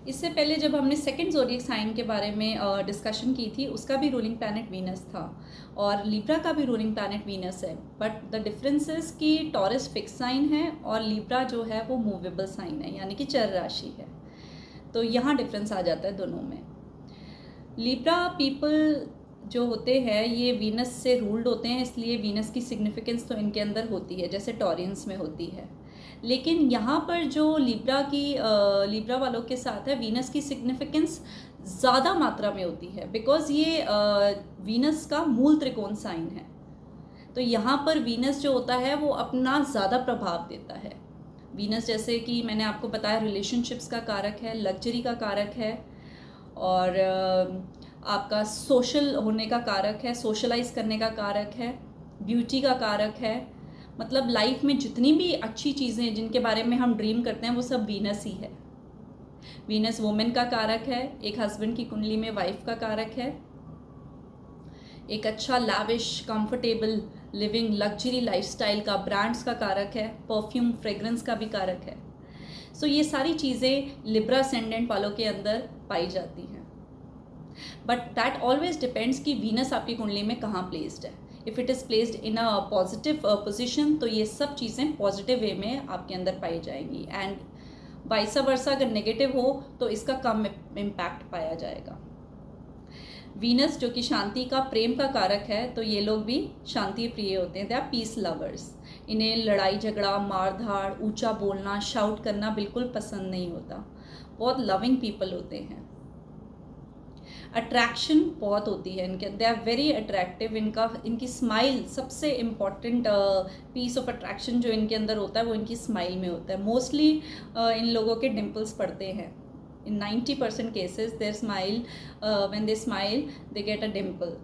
इससे पहले जब हमने सेकंड ज़ोडिएक साइन के बारे में डिस्कशन की थी, उसका भी रूलिंग प्लैनेट वीनस था और लिब्रा का भी रूलिंग प्लैनेट वीनस है। बट द डिफरेंस इज कि टॉरस फिक्स साइन है और लिब्रा जो है वो मूवेबल साइन है, यानी कि चर राशि है। तो यहाँ डिफरेंस आ जाता है दोनों में। लिब्रा पीपल जो होते हैं ये वीनस से रूल्ड होते हैं, इसलिए वीनस की सिग्निफिकेंस तो इनके अंदर होती है जैसे टॉरियंस में होती है। लेकिन यहाँ पर जो लिब्रा वालों के साथ है, वीनस की सिग्निफिकेंस ज़्यादा मात्रा में होती है, बिकॉज ये वीनस का मूल त्रिकोण साइन है। तो यहाँ पर वीनस जो होता है वो अपना ज़्यादा प्रभाव देता है। वीनस जैसे कि मैंने आपको बताया रिलेशनशिप्स का कारक है, लग्जरी का कारक है और आपका सोशल होने का कारक है, सोशलाइज करने का कारक है, ब्यूटी का कारक है। मतलब लाइफ में जितनी भी अच्छी चीज़ें जिनके बारे में हम ड्रीम करते हैं वो सब वीनस ही है। वीनस वुमेन का कारक है, एक हस्बैंड की कुंडली में वाइफ का कारक है, एक अच्छा lavish comfortable living luxury lifestyle का, ब्रांड्स का कारक है, परफ्यूम फ्रेग्रेंस का भी कारक है। सो ये सारी चीज़ें लिब्रा असेंडेंट वालों के अंदर पाई जाती हैं। बट दैट ऑलवेज डिपेंड्स कि वीनस आपकी कुंडली में कहाँ प्लेस्ड है। If it is placed in a positive position तो ये सब चीज़ें पॉजिटिव वे में आपके अंदर पाई जाएंगी, एंड वाइसा वर्सा अगर नेगेटिव हो तो इसका कम इम्पैक्ट पाया जाएगा। वीनस जो कि शांति का, प्रेम का कारक है, तो ये लोग भी शांति प्रिय होते हैं, दे आर पीस लवर्स। इन्हें लड़ाई झगड़ा, मार धाड़, ऊंचा बोलना, शाउट करना बिल्कुल पसंद नहीं होता। बहुत लविंग पीपल होते हैं। अट्रैक्शन बहुत होती है इनके, दे आर वेरी अट्रैक्टिव। इनकी स्माइल सबसे इम्पॉर्टेंट पीस ऑफ अट्रैक्शन जो इनके अंदर होता है वो इनकी स्माइल में होता है। मोस्टली इन लोगों के डिम्पल्स पड़ते हैं। In 90% cases there smile, when they smile they get a dimple.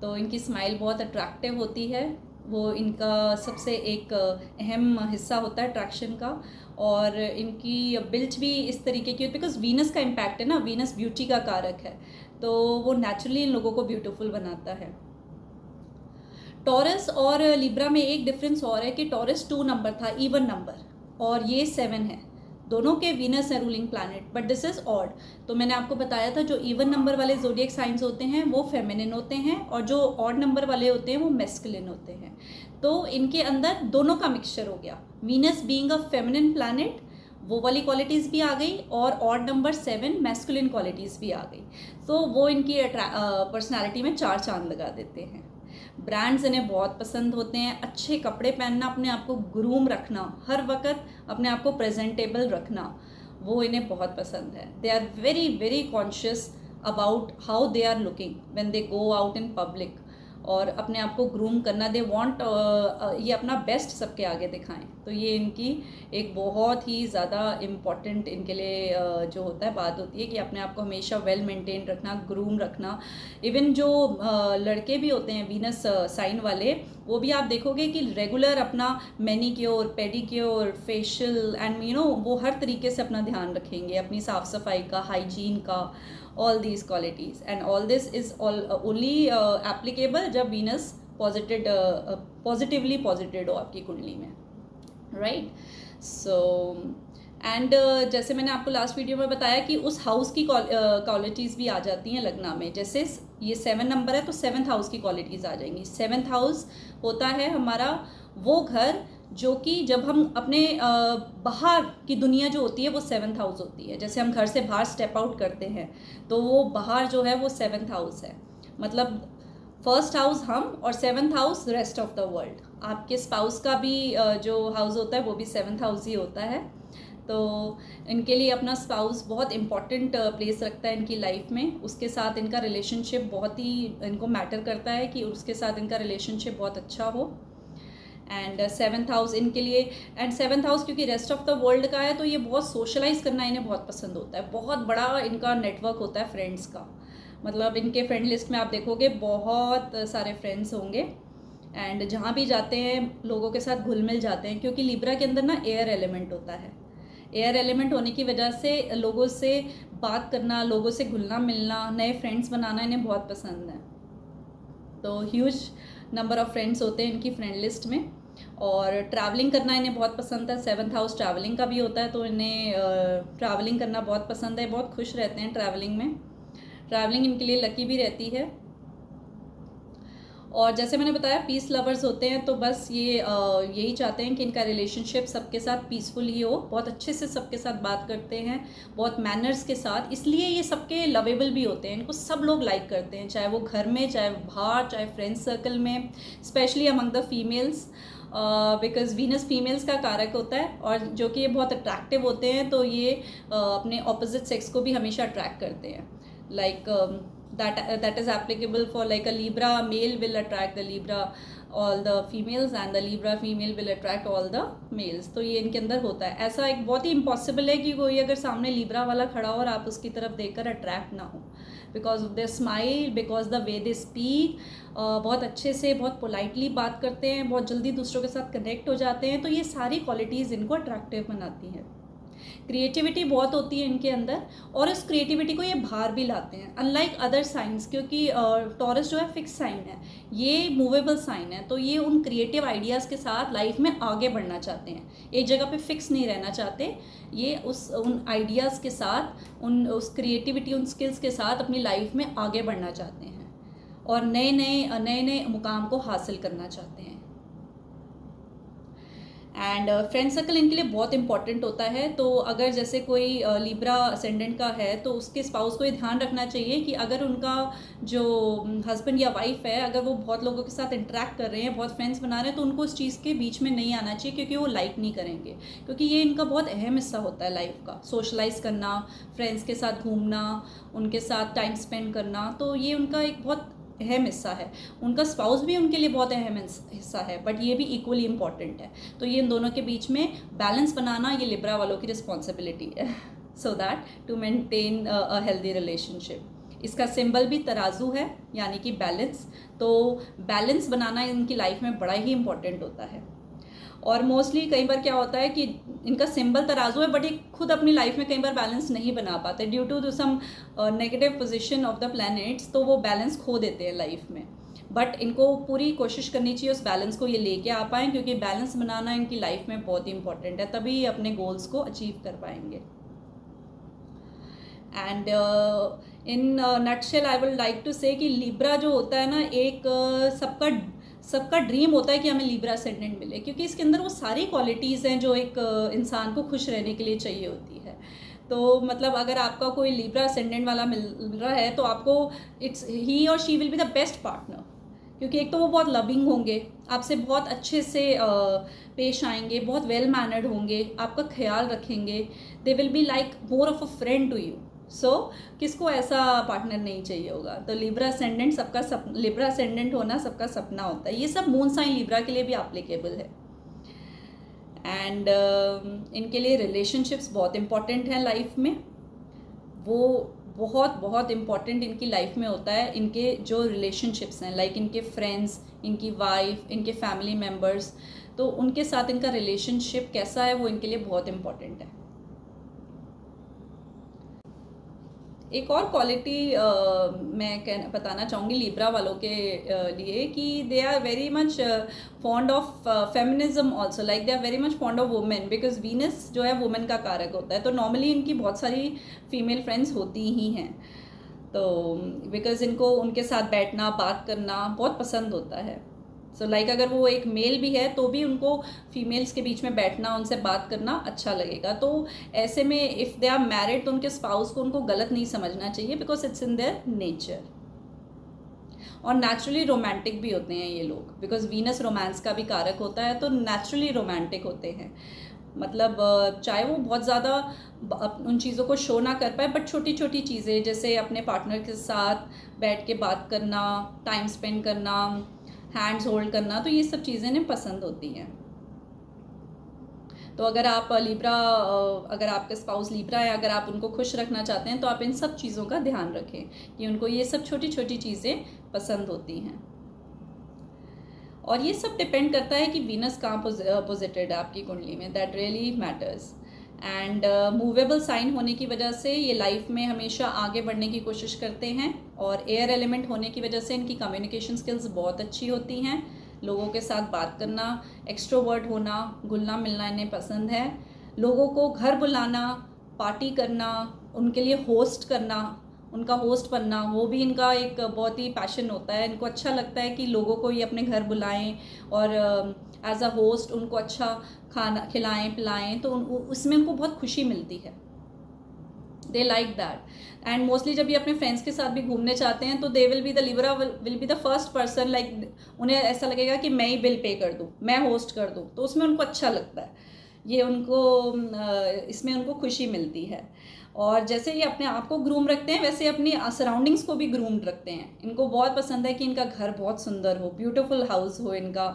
तो इनकी स्माइल बहुत अट्रैक्टिव होती है, वो इनका सबसे एक अहम हिस्सा होता है अट्रैक्शन का। और इनकी बिल्ट भी इस तरीके की, बिकॉज वीनस का इम्पैक्ट है ना, वीनस ब्यूटी का कारक है, तो वो नेचुरली इन लोगों को ब्यूटीफुल बनाता है। टॉरस और लिब्रा में एक डिफरेंस और है कि टॉरस 2 नंबर था, इवन नंबर, और ये 7 है। दोनों के वीनस है ruling planet, but this is odd. तो मैंने आपको बताया था जो इवन नंबर वाले ज़ोडिएक साइंस होते हैं वो फेमिनिन होते हैं और जो ऑड नंबर वाले होते हैं वो मैस्कुलिन होते हैं। तो इनके अंदर दोनों का मिक्सचर हो गया। Venus being a feminine planet, वो वाली क्वालिटीज़ भी आ गई, और ऑड नंबर 7 मैस्कुलिन क्वालिटीज़ भी आ गई। तो वो इनकी पर्सनैलिटी में 4 चांद लगा देते हैं। ब्रांड्स इन्हें बहुत पसंद होते हैं। अच्छे कपड़े पहनना, अपने आप को ग्रूम रखना, हर वक्त अपने आप को प्रेजेंटेबल रखना, वो इन्हें बहुत पसंद है। They are very very conscious about how they are looking when they go out in public, और अपने आप को ग्रूम करना, दे वांट ये अपना बेस्ट सबके आगे दिखाएं। तो ये इनकी एक बहुत ही ज़्यादा इम्पॉर्टेंट इनके लिए जो होता है बात होती है कि अपने आप को हमेशा वेल मेंटेन रखना, ग्रूम रखना। इवन जो लड़के भी होते हैं वीनस साइन वाले, वो भी आप देखोगे कि रेगुलर अपना मैनीक्योर, पेडिक्योर, फेशियल एंड वो हर तरीके से अपना ध्यान रखेंगे, अपनी साफ़ सफाई का, हाइजीन का, all these qualities, and all this is only applicable जब वीनस पॉजिटिवली पॉजिटेड हो आपकी कुंडली में, राइट। सो एंड जैसे मैंने आपको लास्ट वीडियो में बताया कि उस हाउस की क्वालिटीज़ भी आ जाती हैं लग्ना में। जैसे ये 7 नंबर है तो 7th हाउस की क्वालिटीज़ आ जाएंगी। 7th हाउस होता है हमारा वो घर जो कि जब हम अपने बाहर की दुनिया जो होती है वो 7th हाउस होती है। जैसे हम घर से बाहर स्टेप आउट करते हैं तो वो बाहर जो है वो 7th हाउस है। मतलब फर्स्ट हाउस हम और 7th house rest of the world. आपके स्पाउस का भी जो हाउस होता है वो भी 7th हाउस ही होता है। तो इनके लिए अपना स्पाउस बहुत इम्पॉर्टेंट प्लेस रखता है इनकी लाइफ में। उसके साथ इनका रिलेशनशिप बहुत ही इनको मैटर करता है कि उसके साथ इनका रिलेशनशिप बहुत अच्छा हो। एंड 7th हाउस इनके लिए, एंड 7th हाउस क्योंकि रेस्ट ऑफ द वर्ल्ड का है तो ये बहुत सोशलाइज करना इन्हें बहुत पसंद होता है। बहुत बड़ा इनका नेटवर्क होता है फ्रेंड्स का। मतलब इनके फ्रेंड लिस्ट में आप देखोगे बहुत सारे फ्रेंड्स होंगे, एंड जहाँ भी जाते हैं लोगों के साथ घुल मिल जाते हैं, क्योंकि लिब्रा के अंदर ना एयर एलिमेंट होता है। एयर एलिमेंट होने की वजह से लोगों से बात करना, लोगों से घुलना मिलना, नए फ्रेंड्स बनाना इन्हें बहुत पसंद है। तो ह्यूज नंबर ऑफ़ फ्रेंड्स होते हैं इनकी फ्रेंड लिस्ट में। और ट्रैवलिंग करना इन्हें बहुत पसंद है। 7th हाउस ट्रैवलिंग का भी होता है, तो इन्हें ट्रैवलिंग करना बहुत पसंद है, बहुत खुश रहते हैं ट्रैवलिंग में। ट्रैवलिंग इनके लिए लकी भी रहती है। और जैसे मैंने बताया पीस लवर्स होते हैं, तो बस ये यही चाहते हैं कि इनका रिलेशनशिप सबके साथ पीसफुल ही हो, बहुत अच्छे से सबके साथ बात करते हैं, बहुत मैनर्स के साथ, इसलिए ये सबके लवेबल भी होते हैं। इनको सब लोग लाइक करते हैं, चाहे वो घर में, चाहे बाहर, चाहे फ्रेंड सर्कल में, specially among the females, because Venus females का कारक होता है, और जो कि ये बहुत अट्रैक्टिव होते हैं, तो ये अपने ऑपोजिट सेक्स को भी हमेशा अट्रैक्ट करते हैं। Like that is applicable for like a Libra male will attract the Libra all the females, and the Libra female will attract all the males। तो ये इनके अंदर होता है। ऐसा एक बहुत ही इम्पॉसिबल है कि कोई अगर सामने Libra वाला खड़ा हो और आप उसकी तरफ देखकर अट्रैक्ट ना हो, because of their smile, because the way they speak, बहुत अच्छे से, बहुत पोलाइटली बात करते हैं, बहुत जल्दी दूसरों के साथ कनेक्ट हो जाते हैं, तो ये सारी क्वालिटीज़ इनको अट्रैक्टिव बनाती हैं। क्रिएटिविटी बहुत होती है इनके अंदर, और इस क्रिएटिविटी को ये बाहर भी लाते हैं, अनलाइक अदर साइंस, क्योंकि टॉरस जो है फिक्स साइन है, ये मूवेबल साइन है, तो ये उन क्रिएटिव आइडियाज़ के साथ लाइफ में आगे बढ़ना चाहते हैं, एक जगह पे फिक्स नहीं रहना चाहते। ये उन आइडियाज़ के साथ, उस क्रिएटिविटी, उन स्किल्स के साथ अपनी लाइफ में आगे बढ़ना चाहते हैं, और नए नए मुकाम को हासिल करना चाहते हैं। एंड फ्रेंड सर्कल इनके लिए बहुत इंपॉर्टेंट होता है। तो अगर जैसे कोई लिब्रा असेंडेंट का है, तो उसके स्पाउस को ये ध्यान रखना चाहिए कि अगर उनका जो हस्बैंड या वाइफ है, अगर वो बहुत लोगों के साथ इंटरेक्ट कर रहे हैं, बहुत फ्रेंड्स बना रहे हैं, तो उनको उस चीज़ के बीच में नहीं आना चाहिए, क्योंकि वो लाइक नहीं करेंगे, क्योंकि ये इनका बहुत अहम हिस्सा होता है लाइफ का। सोशलाइज करना, फ्रेंड्स के साथ घूमना, उनके साथ टाइम स्पेंड करना, तो ये उनका एक बहुत अहम हिस्सा है। उनका स्पाउस भी उनके लिए बहुत अहम हिस्सा है, बट ये भी इक्वली इम्पॉर्टेंट है। तो ये इन दोनों के बीच में बैलेंस बनाना, ये लिब्रा वालों की रिस्पॉन्सिबिलिटी है, so that to maintain a healthy relationship. इसका सिंबल भी तराजू है, यानी कि बैलेंस। तो बैलेंस बनाना इनकी लाइफ में बड़ा ही इम्पॉर्टेंट होता है। और मोस्टली कई बार क्या होता है कि इनका सिंबल तराजू है, बट ये खुद अपनी लाइफ में कई बार बैलेंस नहीं बना पाते due to some negative position of the planets, तो वो बैलेंस खो देते हैं लाइफ में। बट इनको पूरी कोशिश करनी चाहिए उस बैलेंस को ये लेके आ पाएँ, क्योंकि बैलेंस बनाना इनकी लाइफ में बहुत ही इंपॉर्टेंट है, तभी ये अपने गोल्स को अचीव कर पाएंगे। And in nutshell I would like to say कि लिब्रा जो होता है ना, एक सबका ड्रीम होता है कि हमें लिब्रा असेंडेंट मिले, क्योंकि इसके अंदर वो सारी क्वालिटीज़ हैं जो एक इंसान को खुश रहने के लिए चाहिए होती है। तो मतलब अगर आपका कोई लिब्रा असेंडेंट वाला मिल रहा है, तो आपको ही और she will be the best partner, क्योंकि एक तो वो बहुत लविंग होंगे, आपसे बहुत अच्छे से पेश आएंगे, बहुत वेल मैनर्ड होंगे, आपका ख्याल रखेंगे, they will be like more of a friend to you. So किसको ऐसा पार्टनर नहीं चाहिए होगा। तो लिब्रा असेंडेंट लिब्रा असेंडेंट होना सबका सपना होता है। ये सब मून साइन लिब्रा के लिए भी एप्लीकेबल है। एंड इनके लिए रिलेशनशिप्स बहुत इंपॉर्टेंट हैं लाइफ में। वो बहुत बहुत इम्पॉर्टेंट इनकी लाइफ में होता है, इनके जो रिलेशनशिप्स हैं, लाइक इनके फ्रेंड्स, इनकी वाइफ, इनके फैमिली मेम्बर्स, तो उनके साथ इनका रिलेशनशिप कैसा है वो इनके लिए बहुत इम्पॉर्टेंट है। एक और क्वालिटी मैं बताना चाहूँगी लिब्रा वालों के लिए, कि they are very much fond of feminism also, like they are very much fond of women, because Venus जो है वुमेन का कारक होता है। तो नॉर्मली इनकी बहुत सारी फीमेल फ्रेंड्स होती ही हैं, तो बिकॉज इनको उनके साथ बैठना, बात करना बहुत पसंद होता है। सो लाइक अगर वो एक मेल भी है, तो भी उनको फीमेल्स के बीच में बैठना, उनसे बात करना अच्छा लगेगा। तो ऐसे में इफ़ दे आर मैरिड, तो उनके स्पाउस को उनको गलत नहीं समझना चाहिए, because it's in their nature. और नेचुरली रोमांटिक भी होते हैं ये लोग, बिकॉज वीनस रोमांस का भी कारक होता है, तो नेचुरली रोमांटिक होते हैं। मतलब चाहे वो बहुत ज़्यादा उन चीज़ों को शो ना कर पाए, बट छोटी छोटी चीज़ें, जैसे अपने पार्टनर के साथ बैठ के बात करना, टाइम स्पेंड करना, हैंड्स होल्ड करना, तो ये सब चीज़ें इन्हें पसंद होती हैं। तो अगर आप अगर आपके स्पाउस लिब्रा है, अगर आप उनको खुश रखना चाहते हैं, तो आप इन सब चीज़ों का ध्यान रखें कि उनको ये सब छोटी छोटी चीज़ें पसंद होती हैं। और ये सब डिपेंड करता है कि वीनस कहाँ पोजिटेड है आपकी कुंडली में, that really matters. And movable sign होने की वजह से ये लाइफ में हमेशा आगे बढ़ने की कोशिश करते हैं, और एयर एलिमेंट होने की वजह से इनकी कम्युनिकेशन स्किल्स बहुत अच्छी होती हैं, लोगों के साथ बात करना, एक्सट्रोवर्ट होना, घुलना मिलना इन्हें पसंद है। लोगों को घर बुलाना, पार्टी करना, उनके लिए होस्ट करना, उनका होस्ट बनना, वो भी इनका एक बहुत ही पैशन होता है। इनको अच्छा लगता है कि लोगों को ये अपने घर बुलाएं और एज अ होस्ट उनको अच्छा खाना खिलाएं पिलाएं, तो उसमें उनको बहुत खुशी मिलती है। They like that. And mostly जब ये अपने फ्रेंड्स के साथ भी घूमने चाहते हैं तो दे will be the Libra will be the first person, like उन्हें ऐसा लगेगा कि मैं ही बिल पे कर दूँ, मैं होस्ट कर दूँ, तो उसमें उनको अच्छा लगता है। ये उनको इसमें उनको खुशी मिलती है। और जैसे ये अपने आप को ग्रूम रखते हैं, वैसे अपनी सराउंडिंग्स को भी ग्रूम्ड रखते हैं। इनको बहुत पसंद है कि इनका घर बहुत सुंदर हो, ब्यूटीफुल हाउस हो इनका,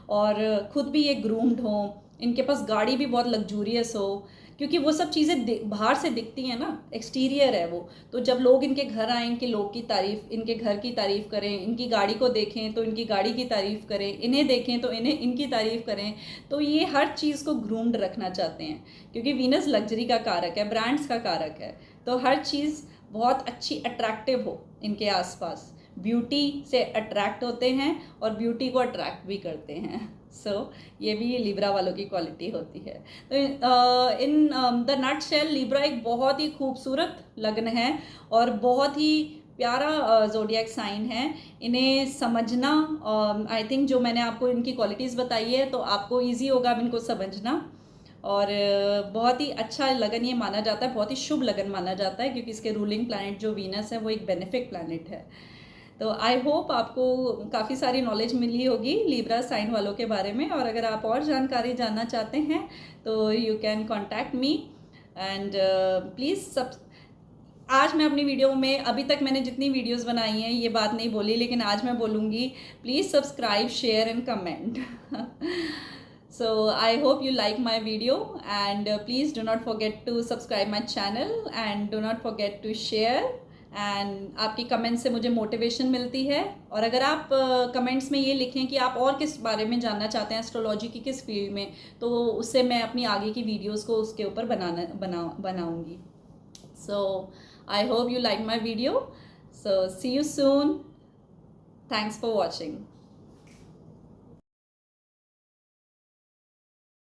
और खुद भी ये ग्रूम्ड हो, इनके पास गाड़ी भी बहुत लग्जूरियस हो, क्योंकि वो सब चीज़ें बाहर से दिखती हैं ना, एक्सटीरियर है वो। तो जब लोग इनके घर आए, इनके लोग की तारीफ, इनके घर की तारीफ करें, इनकी गाड़ी को देखें तो इनकी गाड़ी की तारीफ करें, इन्हें देखें तो इन्हें इनकी तारीफ करें, तो ये हर चीज़ को ग्रूम्ड रखना चाहते हैं, क्योंकि वीनस लग्जरी का कारक है, ब्रांड्स का कारक है। तो हर चीज़ बहुत अच्छी अट्रैक्टिव हो इनके आसपास, ब्यूटी से अट्रैक्ट होते हैं और ब्यूटी को अट्रैक्ट भी करते हैं। सो ये भी लिब्रा वालों की क्वालिटी होती है। तो in the nutshell Libra एक बहुत ही खूबसूरत लग्न है और बहुत ही प्यारा ज़ोडिएक साइन है। इन्हें समझना, आई थिंक जो मैंने आपको इनकी क्वालिटीज़ बताई है तो आपको ईजी होगा इनको समझना। और बहुत ही अच्छा लगन ये माना जाता है, बहुत ही शुभ लगन माना जाता है, क्योंकि इसके रूलिंग प्लैनेट जो वीनस है वो एक बेनिफिक प्लैनेट है। तो आई होप आपको काफ़ी सारी नॉलेज मिली होगी लिब्रा साइन वालों के बारे में। और अगर आप और जानकारी जानना चाहते हैं तो you can contact me. And please आज मैं अपनी वीडियो में, अभी तक मैंने जितनी वीडियोस बनाई हैं ये बात नहीं बोली, लेकिन आज मैं बोलूँगी, please subscribe, share and comment. So I hope you like my video, and please do not forget to subscribe my channel and do not forget to share. And आपकी कमेंट्स से मुझे मोटिवेशन मिलती है। और अगर आप कमेंट्स में ये लिखें कि आप और किस बारे में जानना चाहते हैं, एस्ट्रोलॉजी की किस फील्ड में, तो उससे मैं अपनी आगे की वीडियोस को उसके ऊपर बनाऊंगी। So I hope you like my video. So see you soon. Thanks for watching.